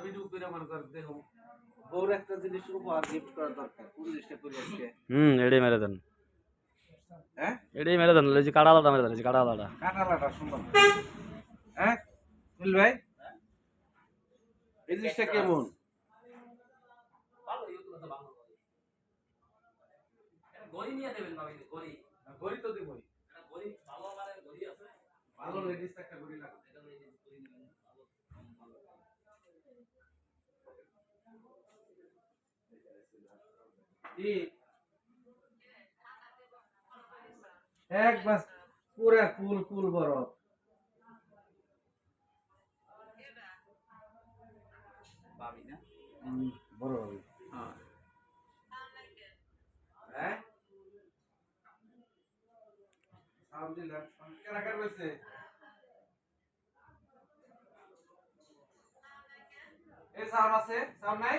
video করে মনে কর দেখো বউর একটা জিনিস উপহার গিফট করা দরকার কোন জিনিসটা করি আজকে এটাই মেরে দেন হ্যাঁ এটাই মেরে দেন এই যে কাটালাটা মেরে দেন এই যে কাটালাটা কাটালাটা সুন্দর হ্যাঁ বুঝল ভাই এই জিনিসটা কেমন ভালো ইউটিউবে তো ভালো এটা গড়ি নিয়ে দেবেন ভাবি গড়ি গড়ি তো দিবই এটা গড়ি ভালো মানে গড়ি আছে ভালো লেডিস একটা গড়ি লাগে এটা লেডিস গড়ি নেবেন ভালো ভালো কি একবার পুরা কুল কুল বড় ভাবি না বড় হবে হ্যাঁ হ্যাঁ সাউন্ড দিলাম কেনা কার হইছে এই সাউন্ড আছে সাউন্ড নাই